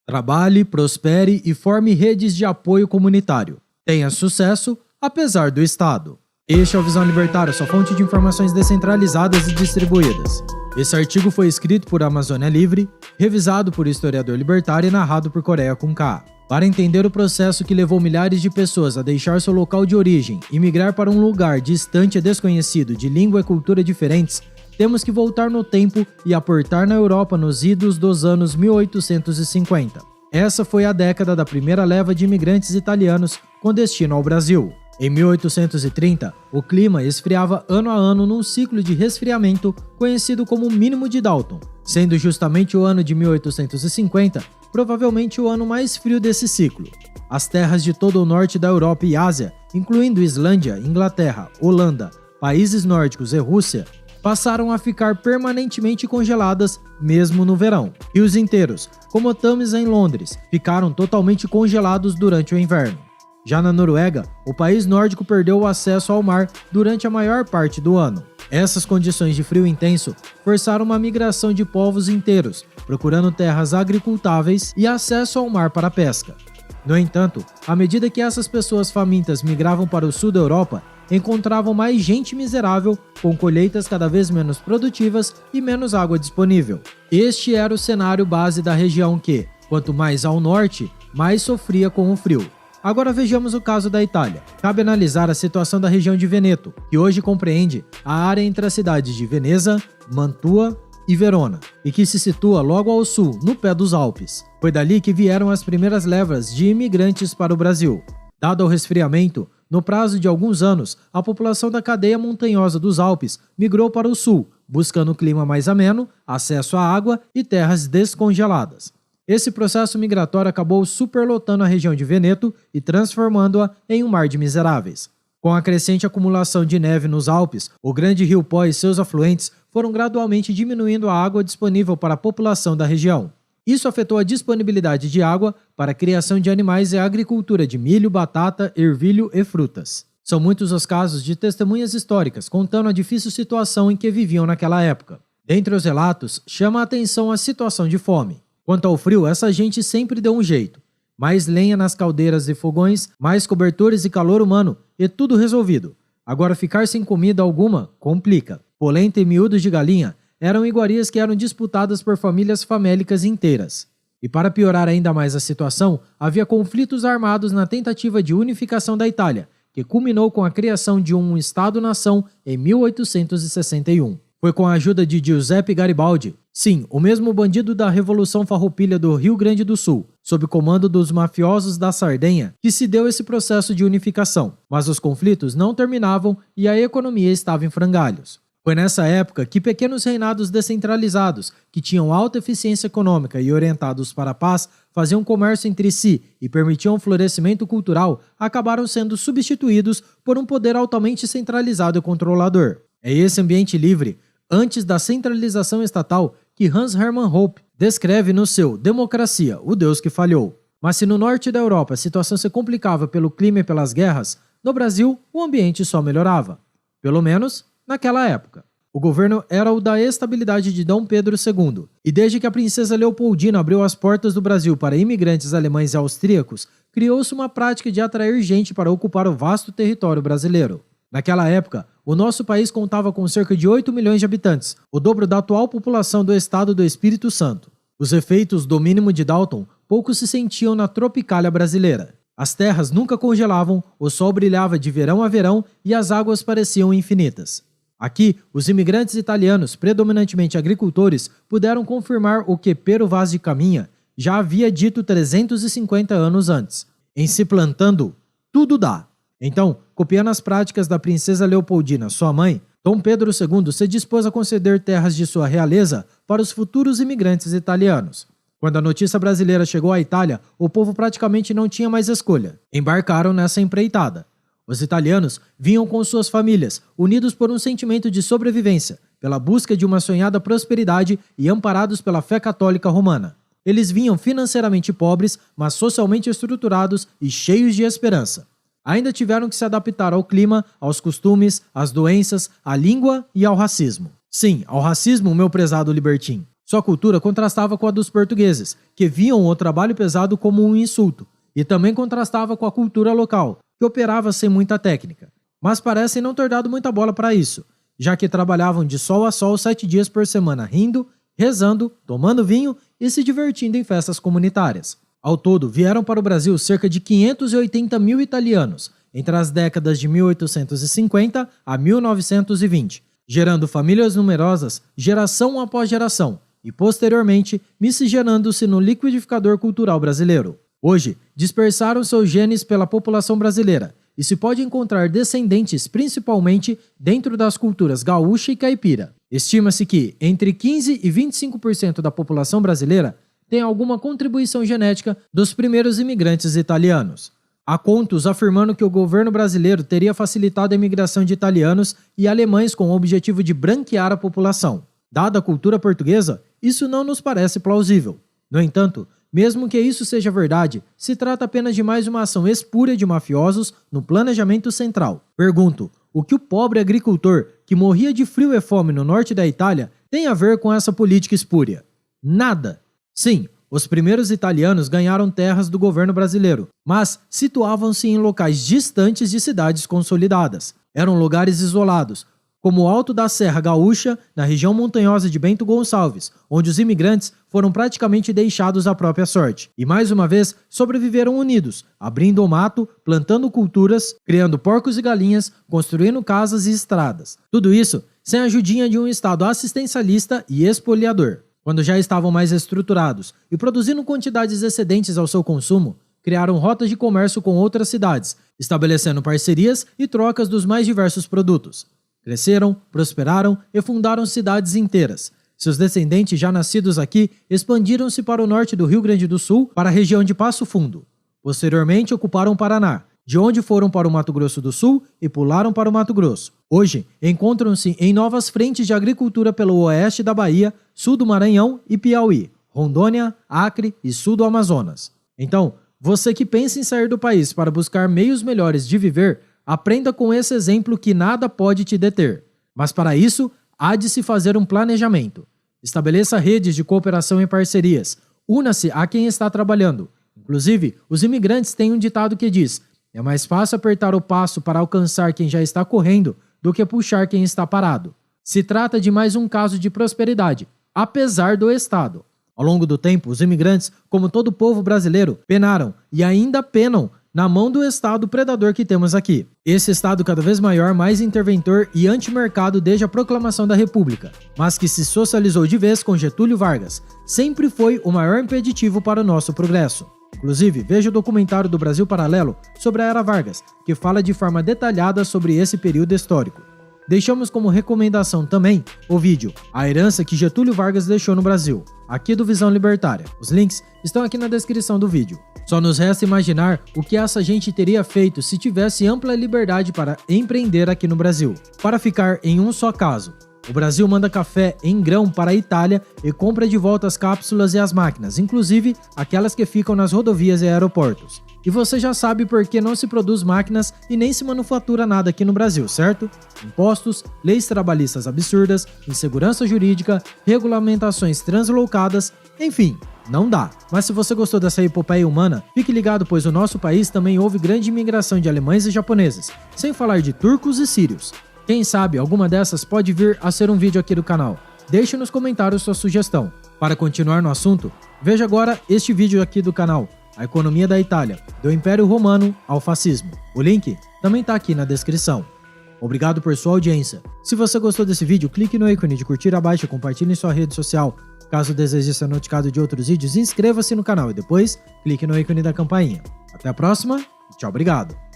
Trabalhe, prospere e forme redes de apoio comunitário. Tenha sucesso, apesar do Estado. Este é o Visão Libertária, sua fonte de informações descentralizadas e distribuídas. Esse artigo foi escrito por Amazônia Livre, revisado por historiador libertário e narrado por Coreia com K. Para entender o processo que levou milhares de pessoas a deixar seu local de origem e migrar para um lugar distante e desconhecido de língua e cultura diferentes, temos que voltar no tempo e aportar na Europa nos idos dos anos 1850. Essa foi a década da primeira leva de imigrantes italianos com destino ao Brasil. Em 1830, o clima esfriava ano a ano num ciclo de resfriamento conhecido como mínimo de Dalton, sendo justamente o ano de 1850 provavelmente o ano mais frio desse ciclo. As terras de todo o norte da Europa e Ásia, incluindo Islândia, Inglaterra, Holanda, países nórdicos e Rússia, passaram a ficar permanentemente congeladas mesmo no verão. Rios inteiros, como o Thames em Londres, ficaram totalmente congelados durante o inverno. Já na Noruega, o país nórdico perdeu o acesso ao mar durante a maior parte do ano. Essas condições de frio intenso forçaram uma migração de povos inteiros, procurando terras agricultáveis e acesso ao mar para a pesca. No entanto, à medida que essas pessoas famintas migravam para o sul da Europa, encontravam mais gente miserável, com colheitas cada vez menos produtivas e menos água disponível. Este era o cenário base da região que, quanto mais ao norte, mais sofria com o frio. Agora vejamos o caso da Itália. Cabe analisar a situação da região de Veneto, que hoje compreende a área entre as cidades de Veneza, Mantua e Verona, e que se situa logo ao sul, no pé dos Alpes. Foi dali que vieram as primeiras levas de imigrantes para o Brasil. Dado o resfriamento, no prazo de alguns anos, a população da cadeia montanhosa dos Alpes migrou para o sul, buscando um clima mais ameno, acesso à água e terras descongeladas. Esse processo migratório acabou superlotando a região de Veneto e transformando-a em um mar de miseráveis. Com a crescente acumulação de neve nos Alpes, o grande rio Pó e seus afluentes foram gradualmente diminuindo a água disponível para a população da região. Isso afetou a disponibilidade de água para a criação de animais e a agricultura de milho, batata, ervilho e frutas. São muitos os casos de testemunhas históricas contando a difícil situação em que viviam naquela época. Dentre os relatos, chama a atenção a situação de fome. Quanto ao frio, essa gente sempre deu um jeito. Mais lenha nas caldeiras e fogões, mais cobertores e calor humano, e tudo resolvido. Agora ficar sem comida alguma complica. Polenta e miúdos de galinha eram iguarias que eram disputadas por famílias famélicas inteiras. E para piorar ainda mais a situação, havia conflitos armados na tentativa de unificação da Itália, que culminou com a criação de um Estado-nação em 1861. Foi com a ajuda de Giuseppe Garibaldi, sim, o mesmo bandido da Revolução Farroupilha do Rio Grande do Sul, sob comando dos mafiosos da Sardenha, que se deu esse processo de unificação. Mas os conflitos não terminavam e a economia estava em frangalhos. Foi nessa época que pequenos reinados descentralizados, que tinham alta eficiência econômica e orientados para a paz, faziam comércio entre si e permitiam o florescimento cultural, acabaram sendo substituídos por um poder altamente centralizado e controlador. É esse ambiente livre, antes da centralização estatal, que Hans Hermann Hoppe descreve no seu Democracia, o Deus que falhou. Mas se no norte da Europa a situação se complicava pelo clima e pelas guerras, no Brasil o ambiente só melhorava. Pelo menos naquela época. O governo era o da estabilidade de Dom Pedro II, e desde que a princesa Leopoldina abriu as portas do Brasil para imigrantes alemães e austríacos, criou-se uma prática de atrair gente para ocupar o vasto território brasileiro. Naquela época, o nosso país contava com cerca de 8 milhões de habitantes, o dobro da atual população do estado do Espírito Santo. Os efeitos do mínimo de Dalton pouco se sentiam na tropicália brasileira. As terras nunca congelavam, o sol brilhava de verão a verão e as águas pareciam infinitas. Aqui, os imigrantes italianos, predominantemente agricultores, puderam confirmar o que Pero Vaz de Caminha já havia dito 350 anos antes. Em se plantando, tudo dá. Então, copiando as práticas da princesa Leopoldina, sua mãe, Dom Pedro II se dispôs a conceder terras de sua realeza para os futuros imigrantes italianos. Quando a notícia brasileira chegou à Itália, o povo praticamente não tinha mais escolha. Embarcaram nessa empreitada. Os italianos vinham com suas famílias, unidos por um sentimento de sobrevivência, pela busca de uma sonhada prosperidade e amparados pela fé católica romana. Eles vinham financeiramente pobres, mas socialmente estruturados e cheios de esperança. Ainda tiveram que se adaptar ao clima, aos costumes, às doenças, à língua e ao racismo. Sim, ao racismo, meu prezado libertim. Sua cultura contrastava com a dos portugueses, que viam o trabalho pesado como um insulto, e também contrastava com a cultura local, que operava sem muita técnica. Mas parecem não ter dado muita bola para isso, já que trabalhavam de sol a sol 7 dias por semana rindo, rezando, tomando vinho e se divertindo em festas comunitárias. Ao todo, vieram para o Brasil cerca de 580 mil italianos, entre as décadas de 1850 a 1920, gerando famílias numerosas geração após geração e, posteriormente, miscigenando-se no liquidificador cultural brasileiro. Hoje, dispersaram seus genes pela população brasileira e se pode encontrar descendentes principalmente dentro das culturas gaúcha e caipira. Estima-se que entre 15% e 25% da população brasileira tem alguma contribuição genética dos primeiros imigrantes italianos. Há contos afirmando que o governo brasileiro teria facilitado a imigração de italianos e alemães com o objetivo de branquear a população. Dada a cultura portuguesa, isso não nos parece plausível. No entanto, mesmo que isso seja verdade, se trata apenas de mais uma ação espúria de mafiosos no planejamento central. Pergunto, o que o pobre agricultor que morria de frio e fome no norte da Itália tem a ver com essa política espúria? Nada. Sim, os primeiros italianos ganharam terras do governo brasileiro, mas situavam-se em locais distantes de cidades consolidadas. Eram lugares isolados, como o Alto da Serra Gaúcha, na região montanhosa de Bento Gonçalves, onde os imigrantes foram praticamente deixados à própria sorte. E mais uma vez, sobreviveram unidos, abrindo o mato, plantando culturas, criando porcos e galinhas, construindo casas e estradas. Tudo isso sem a ajudinha de um Estado assistencialista e expoliador. Quando já estavam mais estruturados e produzindo quantidades excedentes ao seu consumo, criaram rotas de comércio com outras cidades, estabelecendo parcerias e trocas dos mais diversos produtos. Cresceram, prosperaram e fundaram cidades inteiras. Seus descendentes já nascidos aqui expandiram-se para o norte do Rio Grande do Sul, para a região de Passo Fundo. Posteriormente ocuparam o Paraná, de onde foram para o Mato Grosso do Sul e pularam para o Mato Grosso. Hoje, encontram-se em novas frentes de agricultura pelo oeste da Bahia, sul do Maranhão e Piauí, Rondônia, Acre e sul do Amazonas. Então, você que pensa em sair do país para buscar meios melhores de viver, aprenda com esse exemplo que nada pode te deter. Mas para isso, há de se fazer um planejamento. Estabeleça redes de cooperação e parcerias. Una-se a quem está trabalhando. Inclusive, os imigrantes têm um ditado que diz: é mais fácil apertar o passo para alcançar quem já está correndo do que puxar quem está parado. Se trata de mais um caso de prosperidade, apesar do Estado. Ao longo do tempo, os imigrantes, como todo o povo brasileiro, penaram e ainda penam na mão do Estado predador que temos aqui. Esse Estado cada vez maior, mais interventor e antimercado desde a proclamação da República, mas que se socializou de vez com Getúlio Vargas, sempre foi o maior impeditivo para o nosso progresso. Inclusive, veja o documentário do Brasil Paralelo sobre a Era Vargas, que fala de forma detalhada sobre esse período histórico. Deixamos como recomendação também o vídeo A Herança que Getúlio Vargas deixou no Brasil, aqui do Visão Libertária. Os links estão aqui na descrição do vídeo. Só nos resta imaginar o que essa gente teria feito se tivesse ampla liberdade para empreender aqui no Brasil. Para ficar em um só caso, o Brasil manda café em grão para a Itália e compra de volta as cápsulas e as máquinas, inclusive aquelas que ficam nas rodovias e aeroportos. E você já sabe por que não se produz máquinas e nem se manufatura nada aqui no Brasil, certo? Impostos, leis trabalhistas absurdas, insegurança jurídica, regulamentações translocadas, enfim, não dá. Mas se você gostou dessa epopeia humana, fique ligado, pois no nosso país também houve grande imigração de alemães e japoneses, sem falar de turcos e sírios. Quem sabe alguma dessas pode vir a ser um vídeo aqui do canal. Deixe nos comentários sua sugestão. Para continuar no assunto, veja agora este vídeo aqui do canal, A Economia da Itália, do Império Romano ao Fascismo. O link também está aqui na descrição. Obrigado por sua audiência. Se você gostou desse vídeo, clique no ícone de curtir abaixo e compartilhe em sua rede social. Caso deseje ser notificado de outros vídeos, inscreva-se no canal e depois clique no ícone da campainha. Até a próxima e tchau, obrigado!